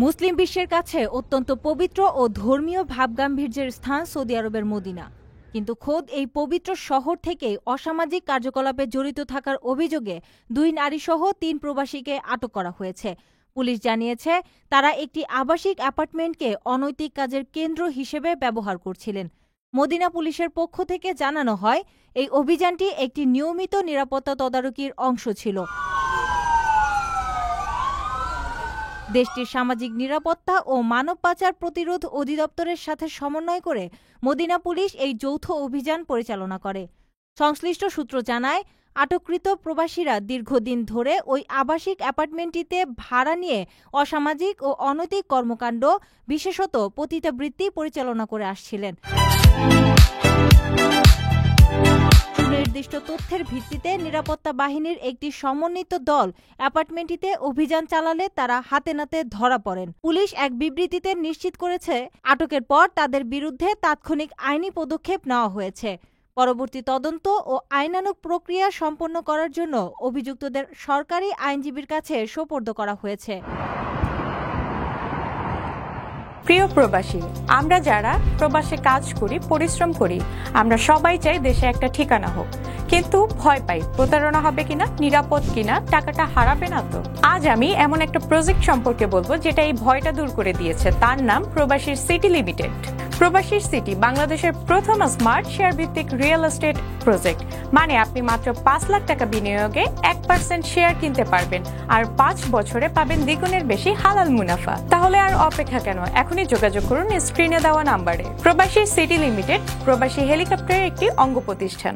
মুসলিম বিশ্বের কাছে অত্যন্ত পবিত্র ও ধর্মীয় ভাবগাম্ভীর্যের স্থান সৌদি আরবের মদিনা। কিন্তু খোদ এই পবিত্র শহর থেকেই অসামাজিক কার্যকলাপে জড়িত থাকার অভিযোগে 2 নারীসহ 3 প্রবাসীকে আটক করা হয়েছে। পুলিশ জানিয়েছে, তারা একটি আবাসিক অ্যাপার্টমেন্টকে অনৈতিক কাজের কেন্দ্র হিসেবে ব্যবহার করছিলেন। মদিনা পুলিশের পক্ষ থেকে জানানো হয়, এই অভিযানটি একটি নিয়মিত নিরাপত্তা তদারকির অংশ ছিল। দেশটির সামাজিক নিরাপত্তা ও মানব পাচার প্রতিরোধ অধিদপ্তরের সাথে সমন্বয় করে মদিনা পুলিশ এই যৌথ অভিযান পরিচালনা করে। সংশ্লিষ্ট সূত্র জানায়, আটককৃত প্রবাসীরা দীর্ঘদিন ধরে ওই আবাসিক অ্যাপার্টমেন্টটিতে ভাড়া নিয়ে অসামাজিক ও অনৈতিক কর্মকাণ্ড, বিশেষত পতিতাবৃত্তি পরিচালনা করে আসছিলেন। নির্দিষ্ট তথ্যের ভিত্তিতে নিরাপত্তা বাহিনীর একটি সমন্বিত দল অ্যাপার্টমেন্টটিতে অভিযান চালালে তারা হাতে নাতে ধরা পড়েন। পুলিশ এক বিবৃতিতে নিশ্চিত করেছে, আটকের পর তাদের বিরুদ্ধে তাৎক্ষণিক আইনি পদক্ষেপ নেওয়া হয়েছে। পরবর্তী তদন্ত ও আইনানুগ প্রক্রিয়া সম্পন্ন করার জন্য অভিযুক্তদের সরকারি আইনজীবীর কাছে সোপর্দ করা হয়েছে। প্রিয় প্রবাসী, আমরা যারা প্রবাসে কাজ করি, পরিশ্রম করি, আমরা সবাই চাই দেশে একটা ঠিকানা হোক, কিন্তু ভয় পাই প্রতারণা হবে কিনা, নিরাপদ কিনা, টাকাটা হারাবে না তো। আজ আমি এমন একটা প্রজেক্ট সম্পর্কে বলবো যেটা এই ভয়টা দূর করে দিয়েছে। তার নাম প্রবাসীর সিটি লিমিটেড। প্রবাসীর সিটি বাংলাদেশের প্রথম স্মার্ট শেয়ার ভিত্তিক রিয়েল এস্টেট প্রজেক্ট। মানে আপনি মাত্র 5 লাখ টাকা বিনিয়োগে 1% শেয়ার কিনতে পারবেন, আর 5 বছরে পাবেন দ্বিগুণের বেশি হালাল মুনাফা। তাহলে আর অপেক্ষা কেন? এখনই যোগাযোগ করুন স্ক্রিনে দেওয়া নাম্বারে। প্রবাসী সিটি লিমিটেড প্রবাসী হেলিকপ্টারের একটি অঙ্গ প্রতিষ্ঠান।